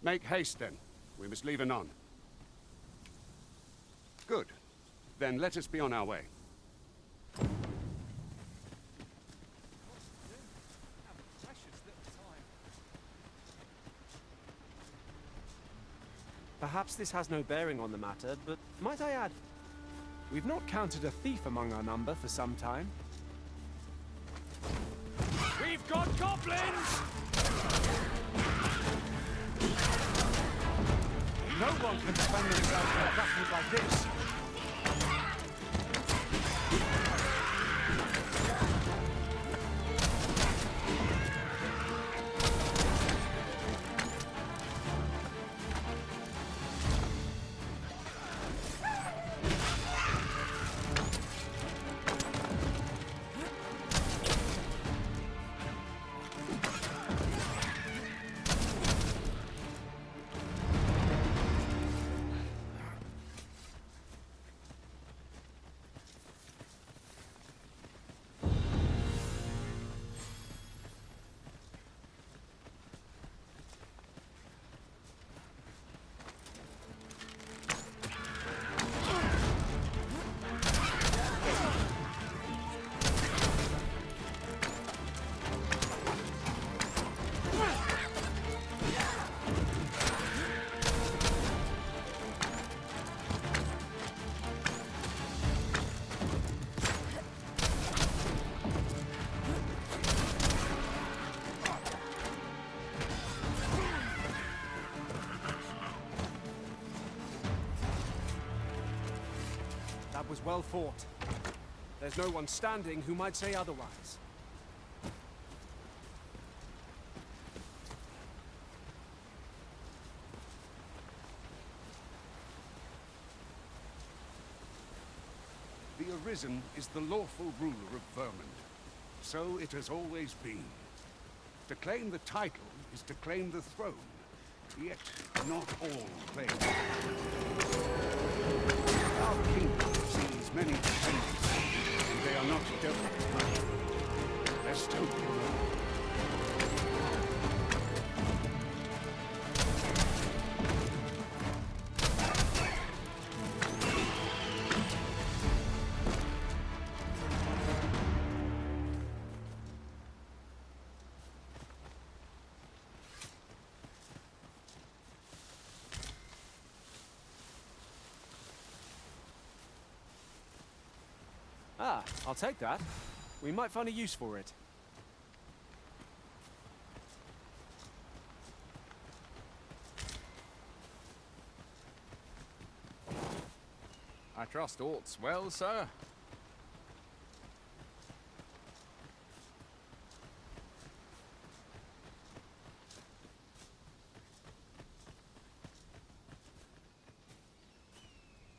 Make haste, then. We must leave anon. Good. Then let us be on our way. Perhaps this has no bearing on the matter, but might I add, we've not counted a thief among our number for some time. We've got goblins! No one can defend themselves from battles like this. That was well fought. There's no one standing who might say otherwise. The Arisen is the lawful ruler of Vermund. So it has always been. To claim the title is to claim the throne. Yet, not all claim it. Our kingdom sees many defenders, and they are not dealt with. Best hope you know. Ah, I'll take that. We might find a use for it. I trust all's well, sir.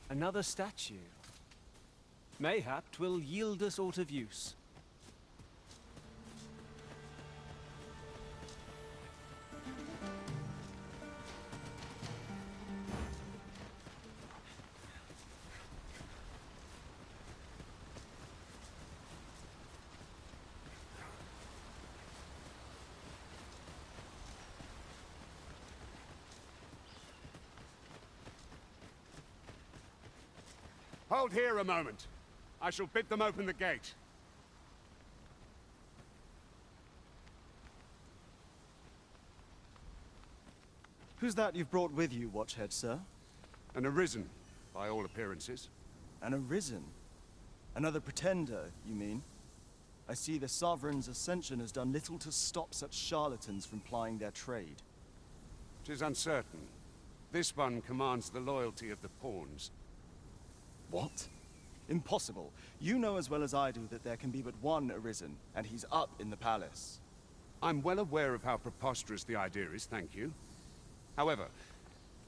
Another statue. Mayhap 'twill yield us aught of use. Hold here a moment. I shall bid them open the gate. Who's that you've brought with you, Watchhead, sir? An Arisen, by all appearances. An Arisen? Another pretender, you mean? I see the Sovereign's ascension has done little to stop such charlatans from plying their trade. 'Tis uncertain. This one commands the loyalty of the pawns. What? Impossible. You know as well as I do that there can be but one Arisen, and he's up in the palace. I'm well aware of how preposterous the idea is, thank you. However,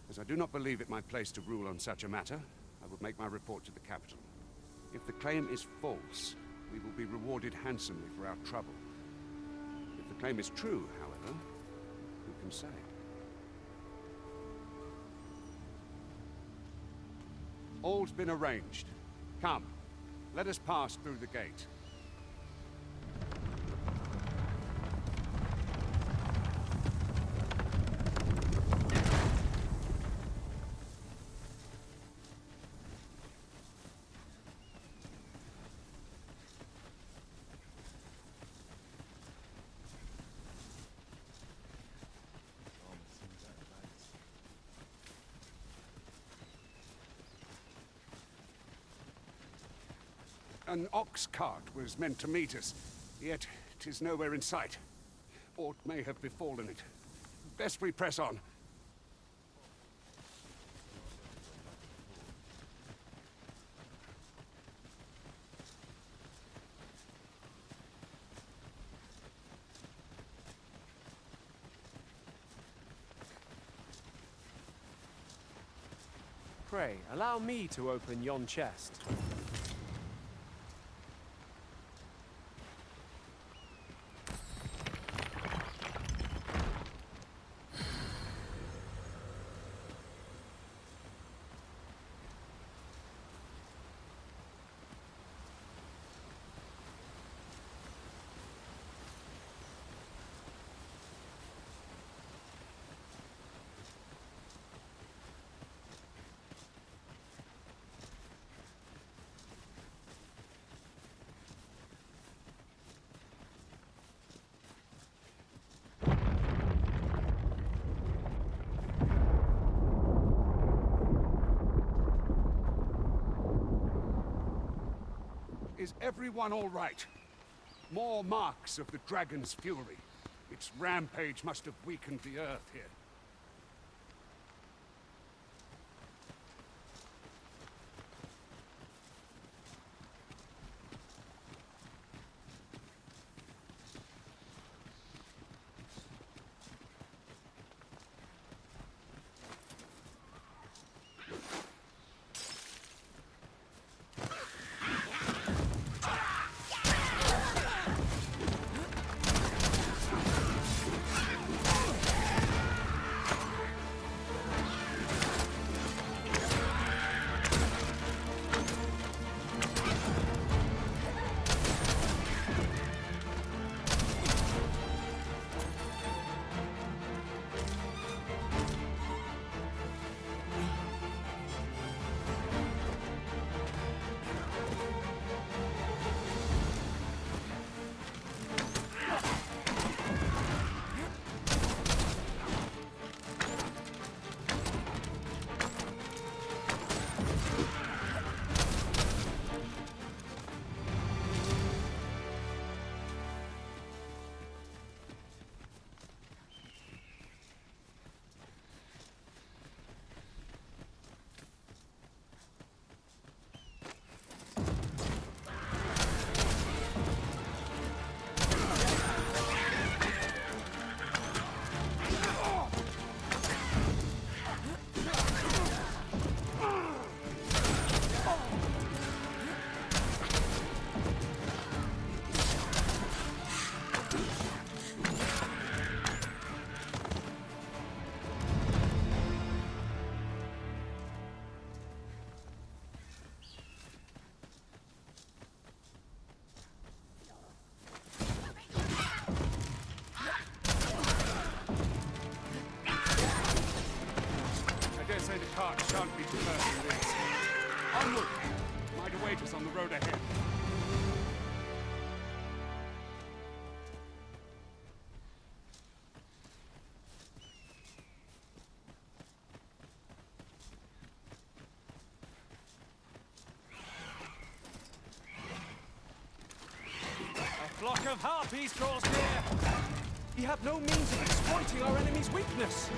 as I do not believe it my place to rule on such a matter, I will make my report to the capital. If the claim is false, we will be rewarded handsomely for our trouble. If the claim is true, however, who can say? All's been arranged. Come, let us pass through the gate. An ox cart was meant to meet us, yet 'tis nowhere in sight. Aught may have befallen it. Best we press on. Pray, allow me to open yon chest. Is everyone all right? More marks of the dragon's fury. Its rampage must have weakened the earth here. The cart shan't be deterred from this. Onward! Might await us on the road ahead. A flock of harpies draws near! We have no means of exploiting our enemy's weakness!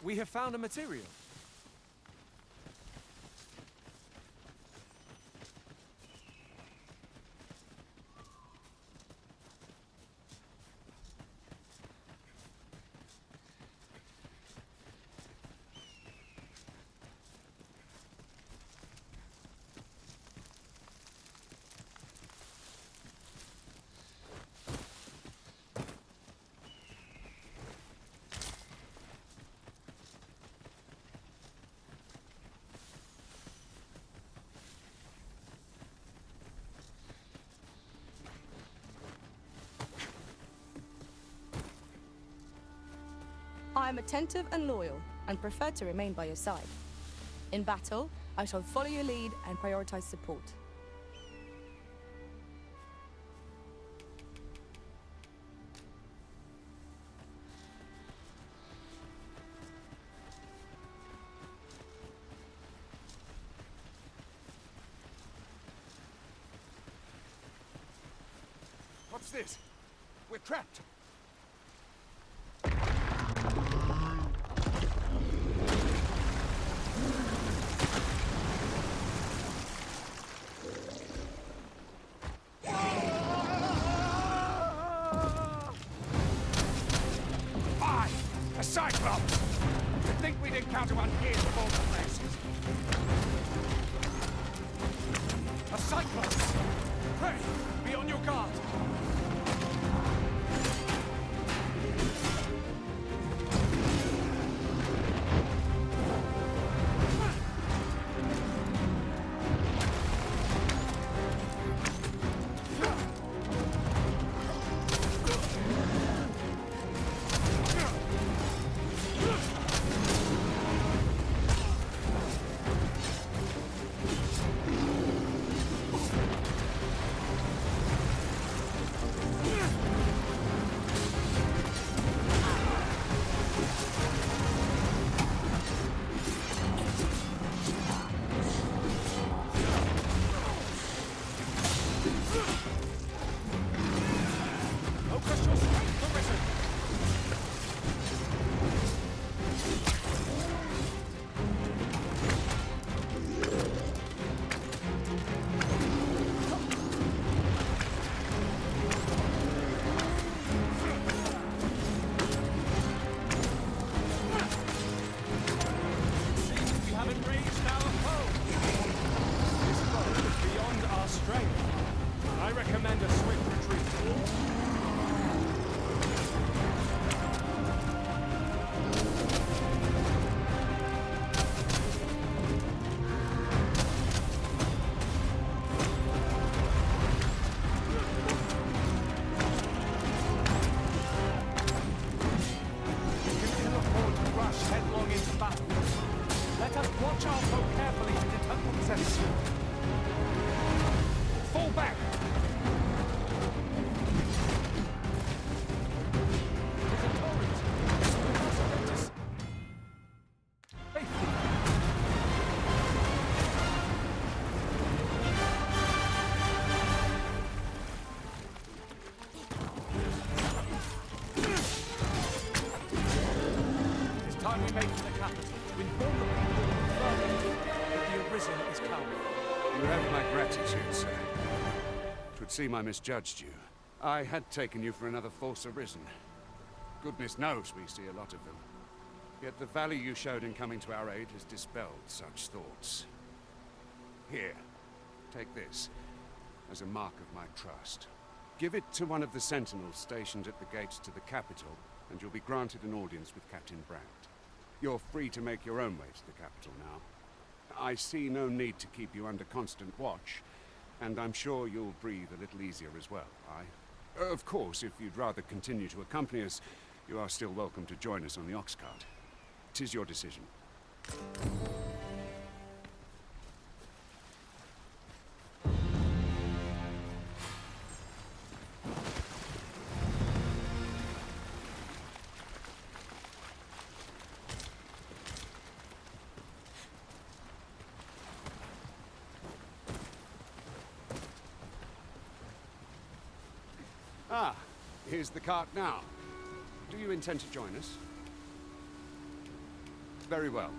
We have found a material. I am attentive and loyal, and prefer to remain by your side. In battle, I shall follow your lead and prioritize support. What's this? We're trapped. A Cyclops! To think we'd encounter one here of all places. A Cyclops! Pray, be on your guard. I recommend a swift retreat. You can afford to rush headlong into battle. Let us watch our foe carefully to detect themselves. Fall back! It's time we make for the capital to inform the people that the Arisen is coming. You have my gratitude, sir. 'Twould seem I misjudged you. I had taken you for another false Arisen. Goodness knows we see a lot of them. Yet the value you showed in coming to our aid has dispelled such thoughts. Here, take this, as a mark of my trust. Give it to one of the sentinels stationed at the gates to the capital, and you'll be granted an audience with Captain Brandt. You're free to make your own way to the capital now. I see no need to keep you under constant watch, and I'm sure you'll breathe a little easier as well, aye? Of course, if you'd rather continue to accompany us, you are still welcome to join us on the ox cart. 'Tis your decision. Ah, here's the cart now. Do you intend to join us? Very well.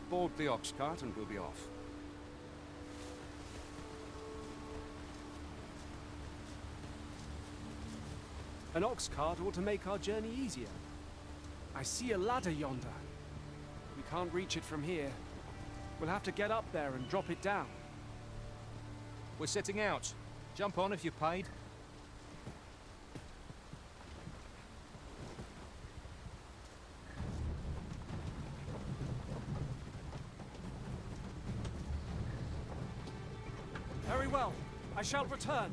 Board the ox cart and we'll be off. An ox cart ought to make our journey easier. I see a ladder yonder. We can't reach it from here. We'll have to get up there and drop it down. We're setting out. Jump on if you're paid. Very well. I shall return.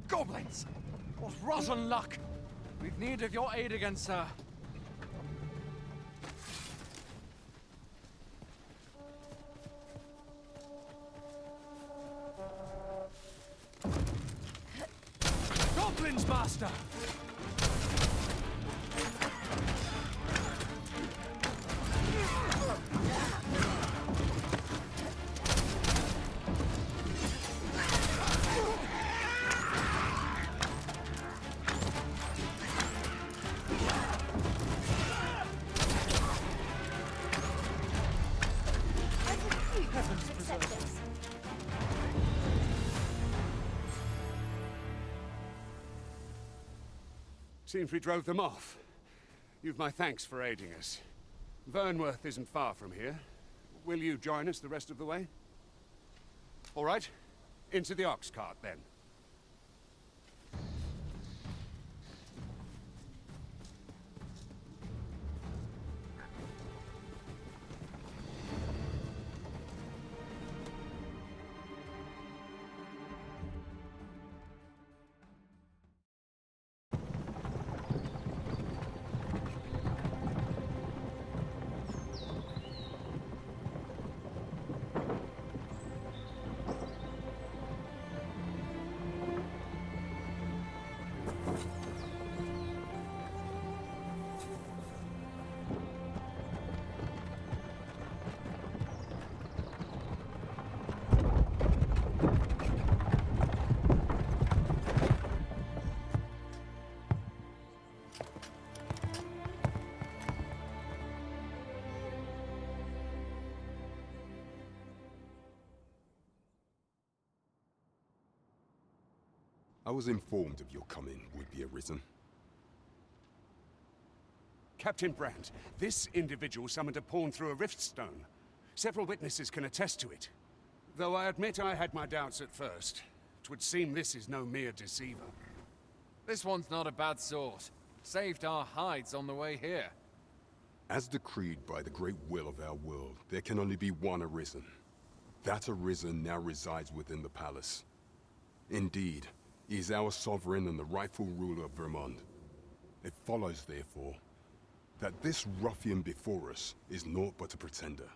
Goblins! What rotten luck! We've need of your aid again, sir. Goblins, master! Seems we drove them off. You've my thanks for aiding us. Vernworth isn't far from here. Will you join us the rest of the way? All right. Into the ox cart, then. I was informed of your coming would be arisen. Captain Brandt, this individual summoned a pawn through a rift stone. Several witnesses can attest to it. Though I admit I had my doubts at first. 'Twould seem this is no mere deceiver. This one's not a bad sort. Saved our hides on the way here. As decreed by the great will of our world, there can only be one Arisen. That Arisen now resides within the palace. Indeed, he is our sovereign and the rightful ruler of Vermont. It follows, therefore, that this ruffian before us is naught but a pretender.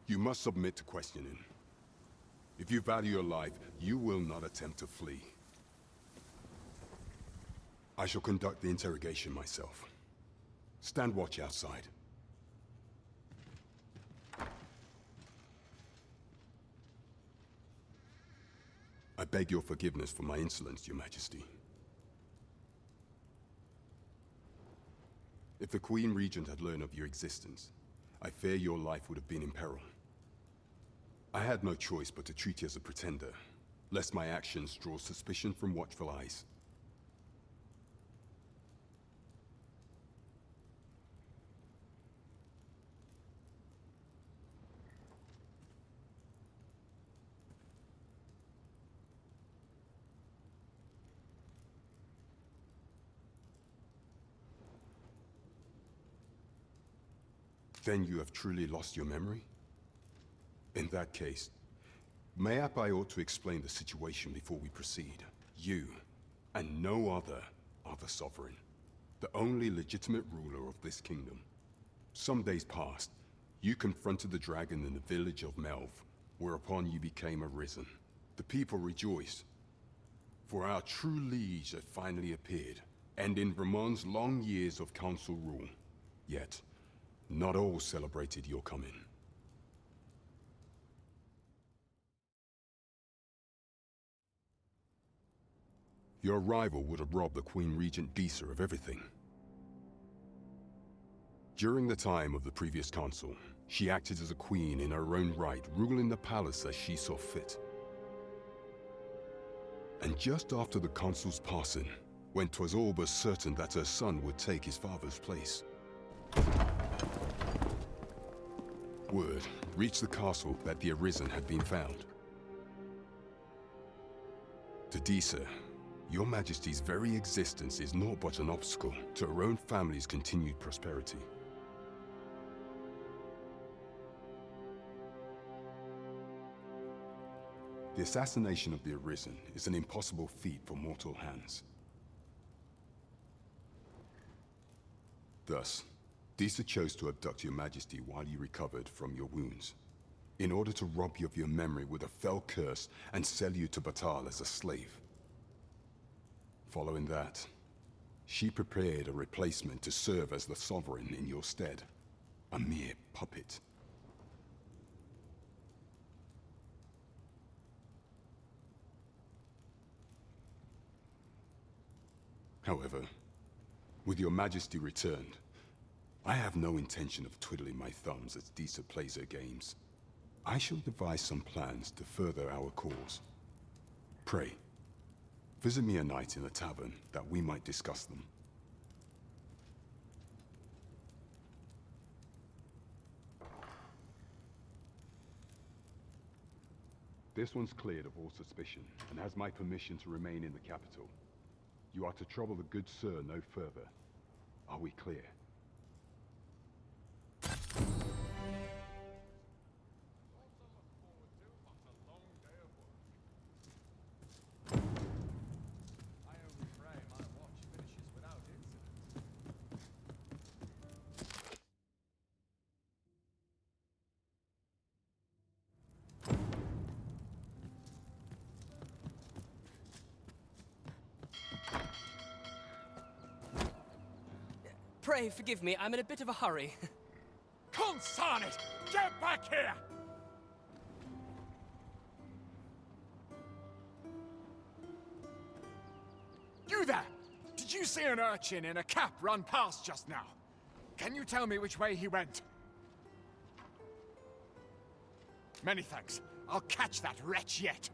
You must submit to questioning. If you value your life, you will not attempt to flee. I shall conduct the interrogation myself. Stand watch outside. I beg your forgiveness for my insolence, Your Majesty. If the Queen Regent had learned of your existence, I fear your life would have been in peril. I had no choice but to treat you as a pretender, lest my actions draw suspicion from watchful eyes. Then you have truly lost your memory? In that case, mayhap I ought to explain the situation before we proceed. You, and no other, are the Sovereign, the only legitimate ruler of this kingdom. Some days past, you confronted the dragon in the village of Melv, whereupon you became Arisen. The people rejoiced, for our true liege had finally appeared, ending Vermont's long years of council rule. Yet, not all celebrated your coming. Your arrival would have robbed the Queen Regent Disa of everything. During the time of the previous council, she acted as a queen in her own right, ruling the palace as she saw fit. And just after the council's passing, when 'twas all but certain that her son would take his father's place, word reached the castle that the Arisen had been found. To Disa, your Majesty's very existence is naught but an obstacle to her own family's continued prosperity. The assassination of the Arisen is an impossible feat for mortal hands. Thus, Disa chose to abduct your Majesty while you recovered from your wounds, in order to rob you of your memory with a fell curse and sell you to Batal as a slave. Following that, she prepared a replacement to serve as the Sovereign in your stead, a mere puppet. However, with your Majesty returned, I have no intention of twiddling my thumbs as Disa plays her games. I shall devise some plans to further our cause. Pray, visit me a night in the tavern that we might discuss them. This one's cleared of all suspicion and has my permission to remain in the capital. You are to trouble the good sir no further. Are we clear? Pray forgive me, I'm in a bit of a hurry. Consign it! Get back here! You there! Did you see an urchin in a cap run past just now? Can you tell me which way he went? Many thanks. I'll catch that wretch yet.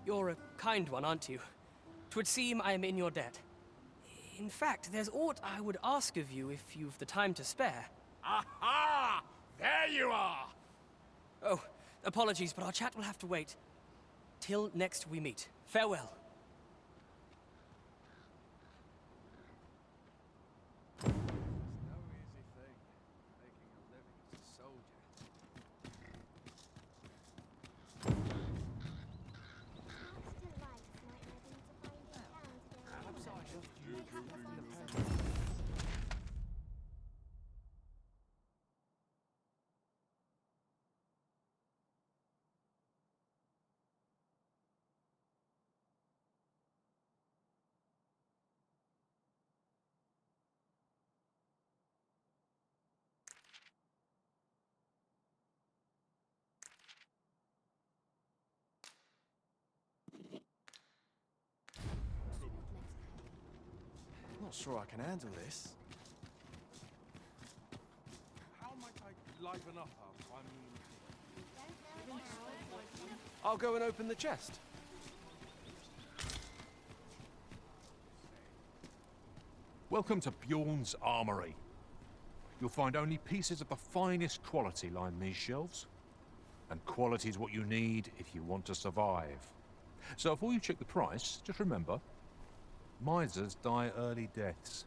You're a kind one, aren't you? 'Twould seem I am in your debt. In fact, there's aught I would ask of you if you've the time to spare. Aha! There you are! Oh, apologies, but our chat will have to wait. Till next we meet. Farewell. sure I can handle this. How might I liven up our I'll go and open the chest. Welcome to Bjorn's Armory. You'll find only pieces of the finest quality line these shelves. And quality is what you need if you want to survive. So before you check the price, just remember, misers die early deaths.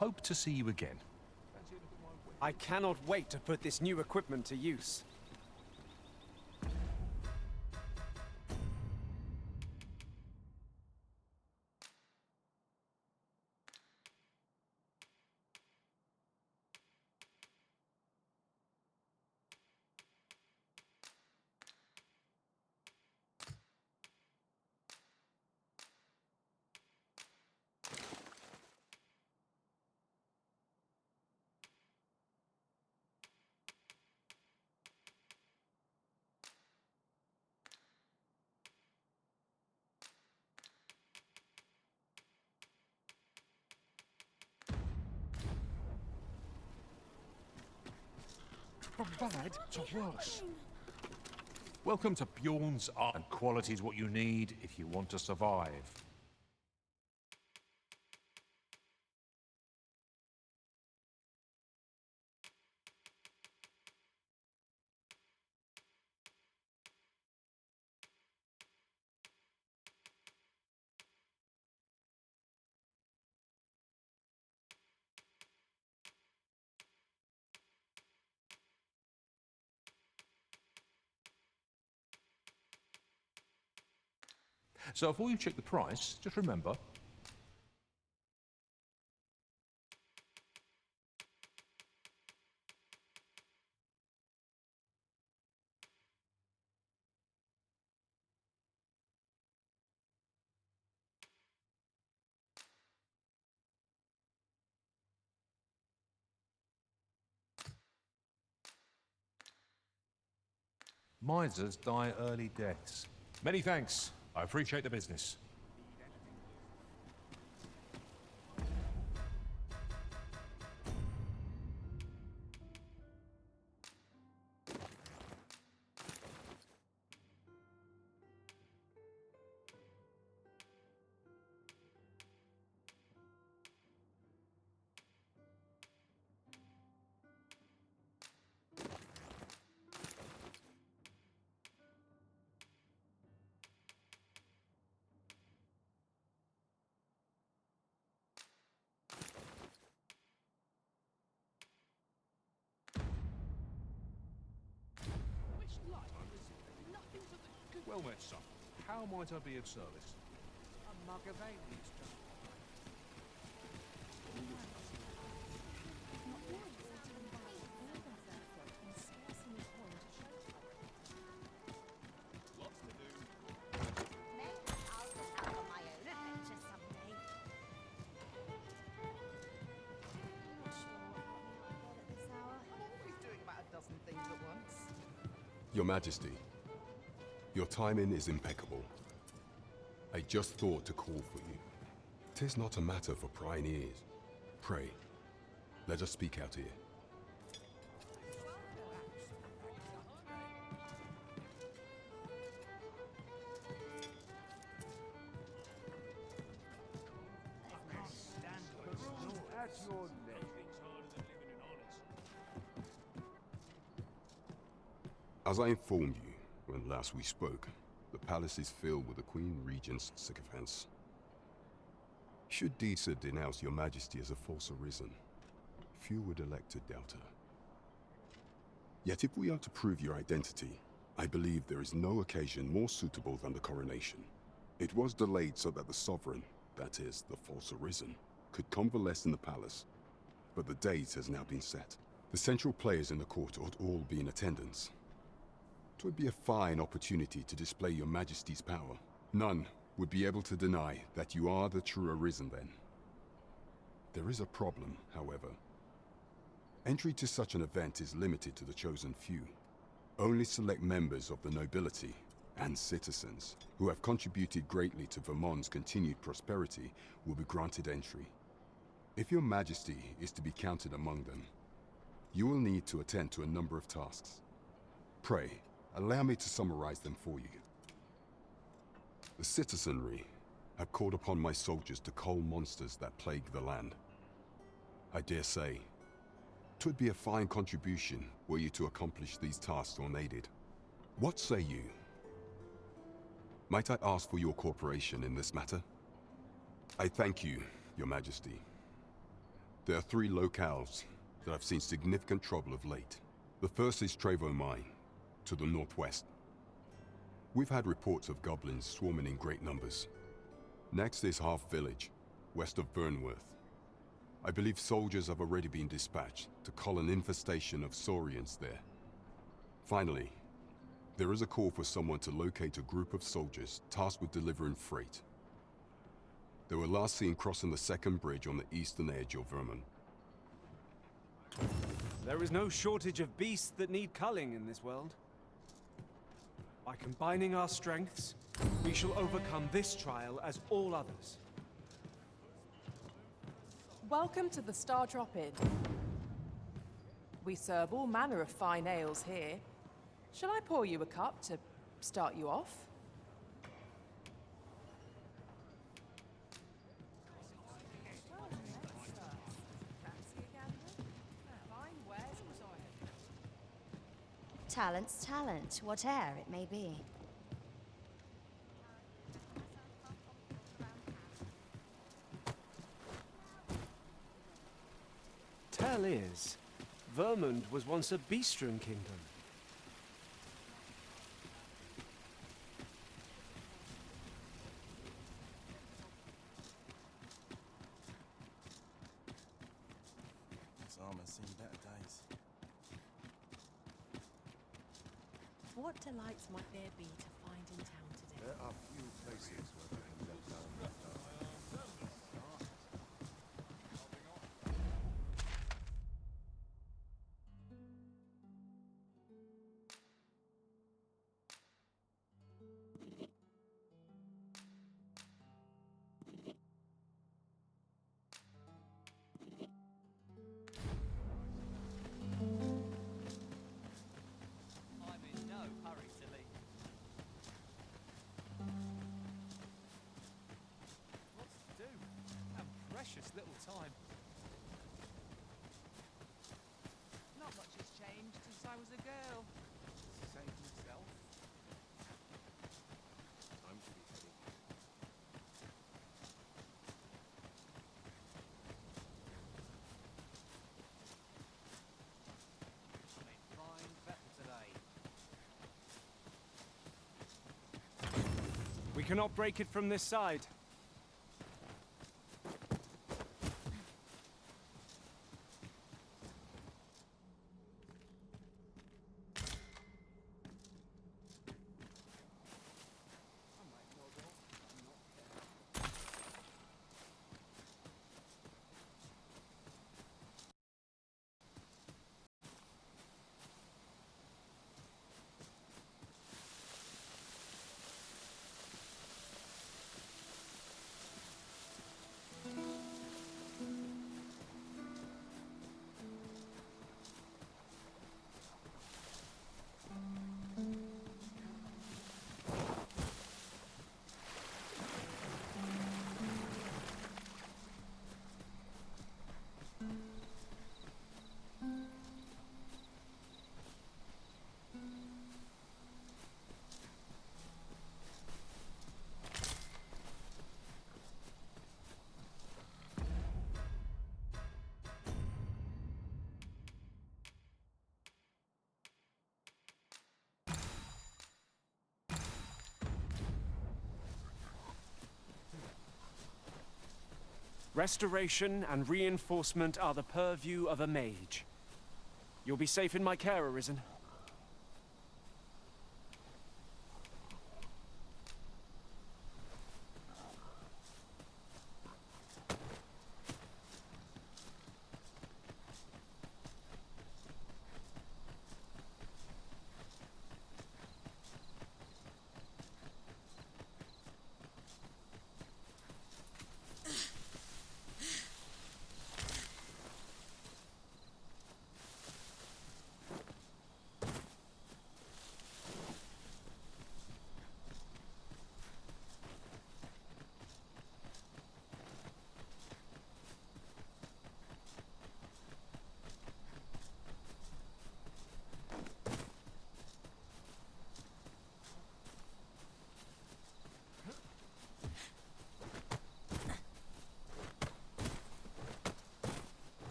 Hope to see you again. I cannot wait to put this new equipment to use. From bad to worse. Welcome to Bjorn's Armory. And quality is what you need if you want to survive. So before you check the price, just remember, misers die early deaths. Many thanks. I appreciate the business. Well met, son. How might I be of service? A mug of ale, John. Maybe I'll go out on my own adventure someday. Not sure what got me out of bed at this hour. I'm always doing about a dozen things at once. Your Majesty, your timing is impeccable. I just thought to call for you. 'Tis not a matter for prying ears. Pray, let us speak out here. As I informed you when last we spoke, the palace is filled with the Queen Regent's sycophants. Should Deesa denounce your Majesty as a false arisen, few would elect to doubt her. Yet if we are to prove your identity, I believe there is no occasion more suitable than the coronation. It was delayed so that the sovereign, that is, the false arisen, could convalesce in the palace, but the date has now been set. The central players in the court ought all be in attendance. It would be a fine opportunity to display your Majesty's power. None would be able to deny that you are the true Arisen then. There is a problem, however. Entry to such an event is limited to the chosen few. Only select members of the nobility and citizens who have contributed greatly to Vermont's continued prosperity will be granted entry. If your Majesty is to be counted among them, you will need to attend to a number of tasks. Pray, allow me to summarize them for you. The citizenry have called upon my soldiers to cull monsters that plague the land. I dare say, 'twould be a fine contribution were you to accomplish these tasks unaided. What say you? Might I ask for your cooperation in this matter? I thank you, Your Majesty. There are 3 locales that have seen significant trouble of late. The first is Trevo Mine, to the northwest. We've had reports of goblins swarming in great numbers. Next is Half Village, west of Burnworth. I believe soldiers have already been dispatched to cull an infestation of saurians there. Finally, there is a call for someone to locate a group of soldiers tasked with delivering freight. They were last seen crossing the second bridge on the eastern edge of Vermont. There is no shortage of beasts that need culling in this world. By combining our strengths, we shall overcome this trial as all others. Welcome to the Star Drop-In. We serve all manner of fine ales here. Shall I pour you a cup to start you off? Talent's talent, whate'er it may be. Tell is, Vermund was once a beastren kingdom. This armor's seen better days. What delights might there be to find in town today? There are few places where we can let down that I'm in no hurry to leave. What's to do? Have precious little time. Not much has changed since I was a girl. Same myself. I'm to be heading. I'm in fine fettle today. cannot break it from this side. Restoration and reinforcement are the purview of a mage. You'll be safe in my care, Arisen.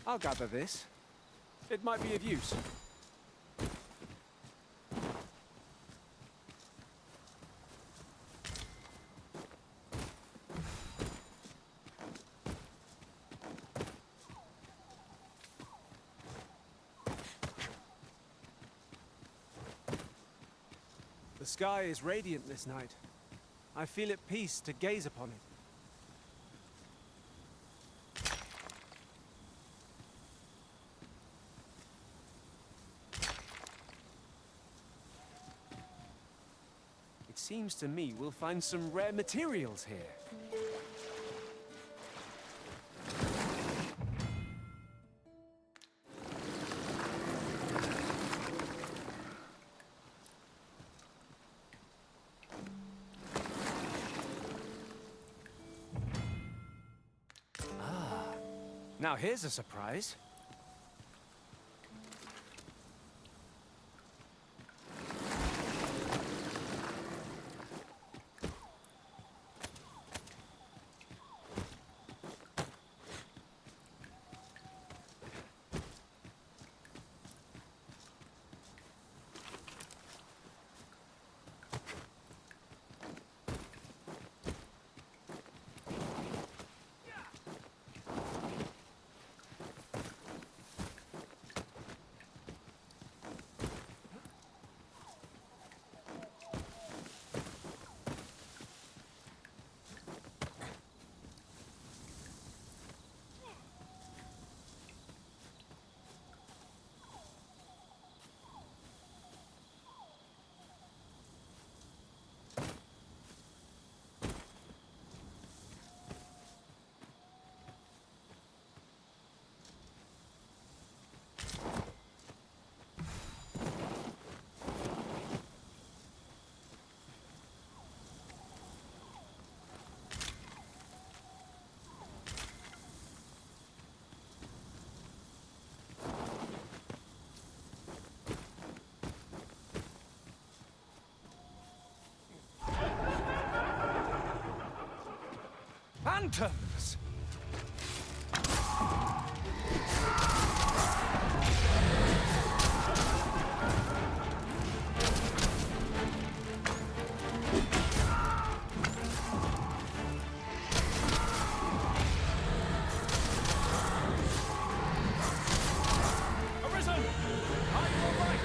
I'll gather this. It might be of use. The sky is radiant this night. I feel at peace to gaze upon it. It seems to me we'll find some rare materials here. Now here's a surprise. Phantoms! Arisen! On your right!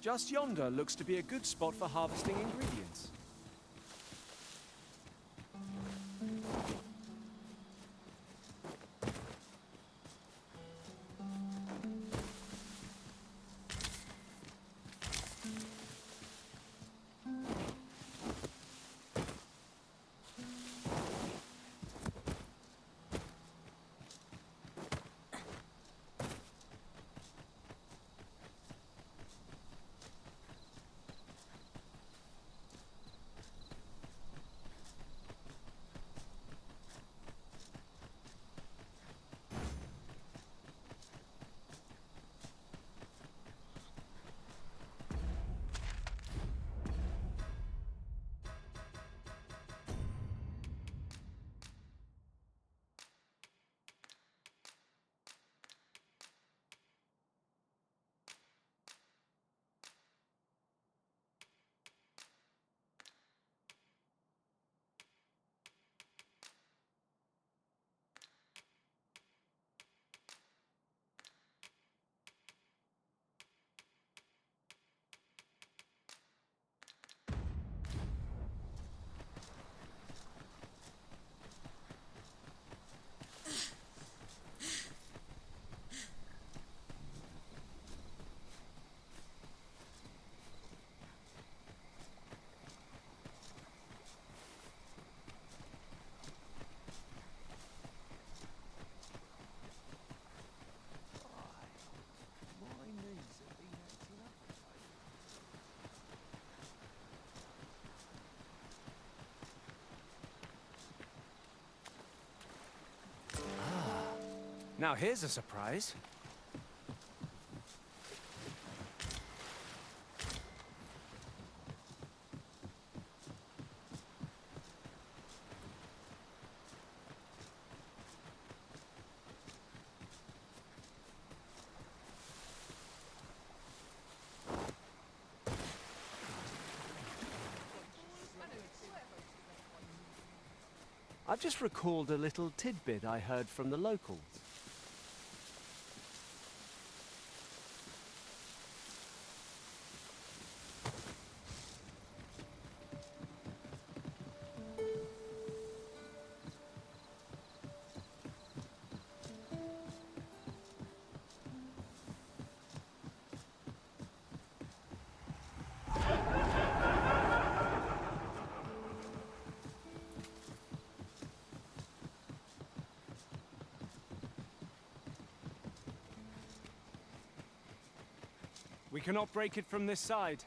Just yonder looks to be a good spot for harvesting ingredients. Now here's a surprise. I've just recalled a little tidbit I heard from the locals. We cannot break it from this side.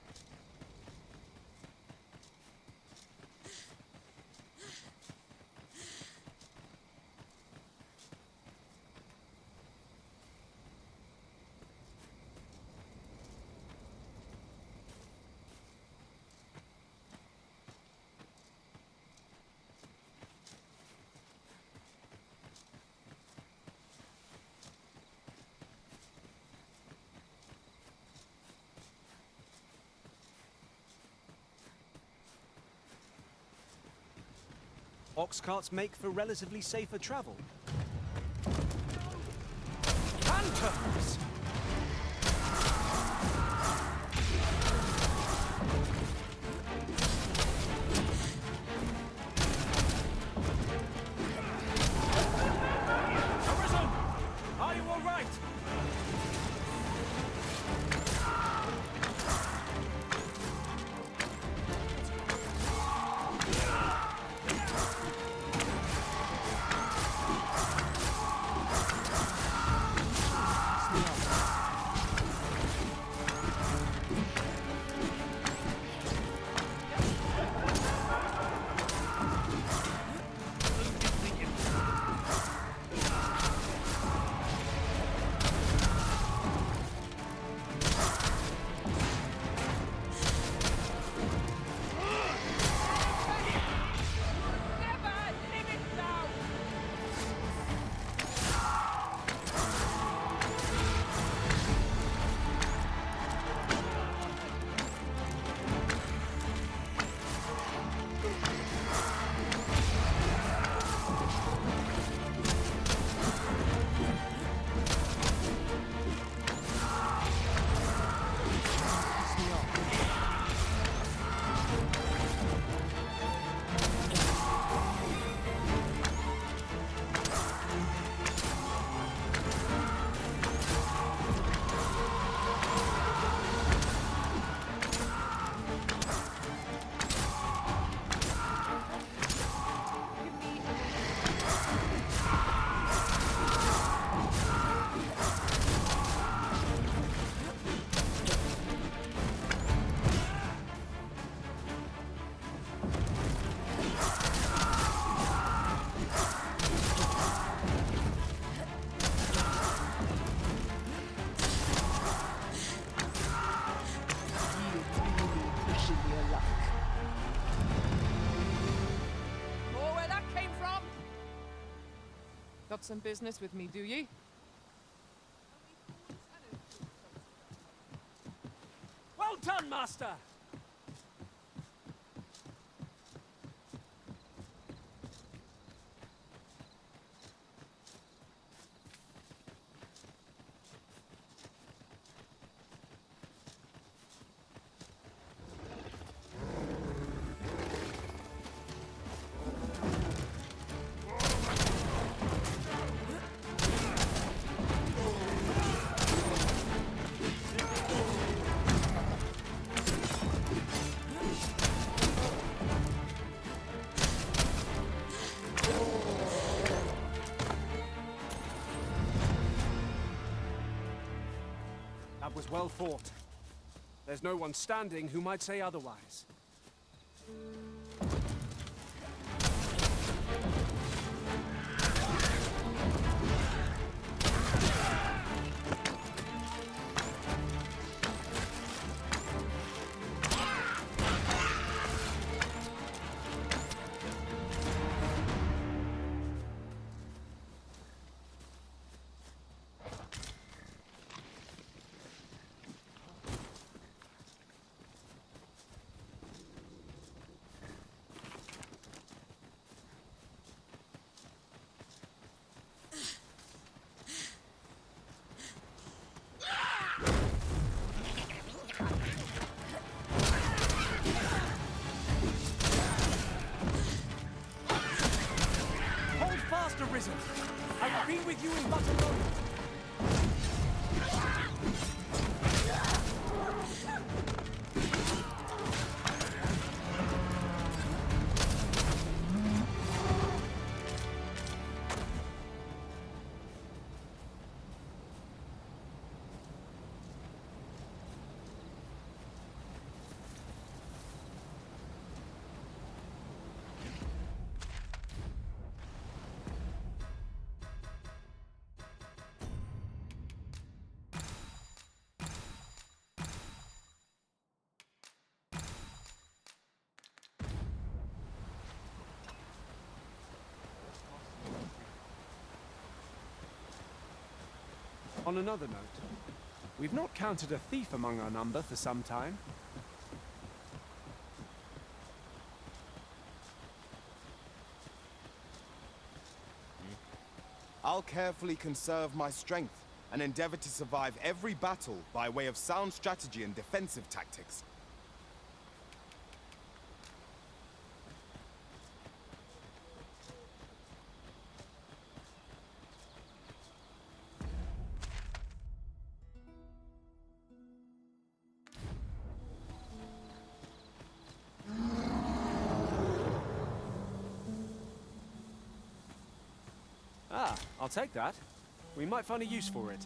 Ox carts make for relatively safer travel. Phantoms! Got some business with me, do ye? Well done, Master! That was well fought. There's no one standing who might say otherwise. Hold fast, Arisen! I will be with you in but a moment. On another note, we've not counted a thief among our number for some time. I'll carefully conserve my strength and endeavor to survive every battle by way of sound strategy and defensive tactics. Ah, I'll take that. We might find a use for it.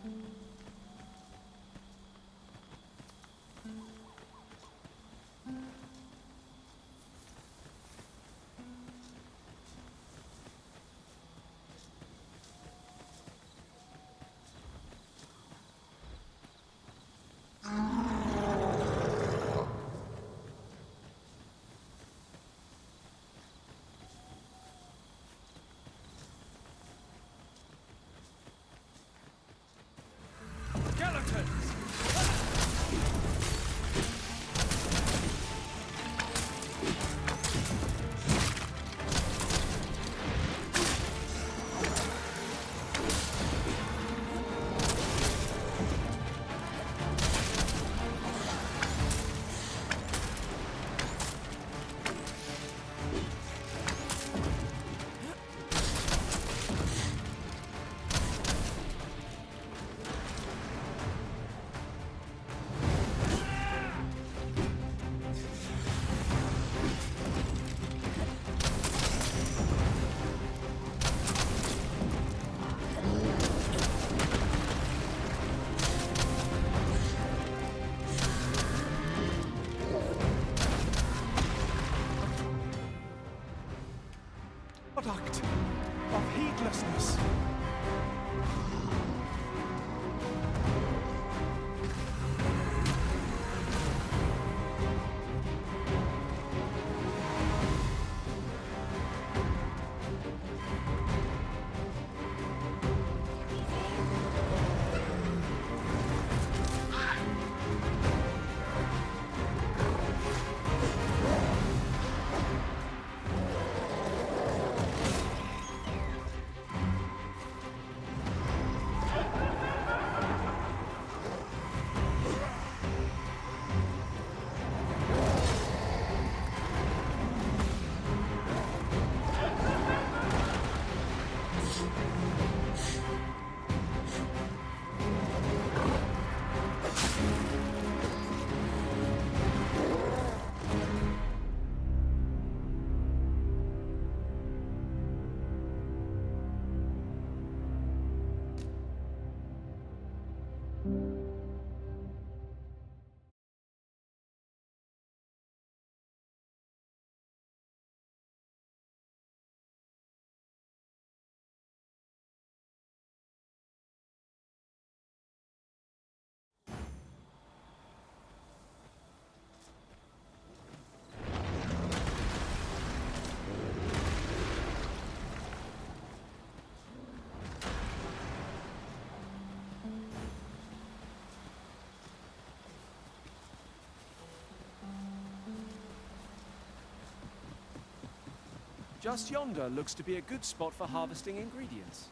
Product of heedlessness. Just yonder looks to be a good spot for harvesting ingredients.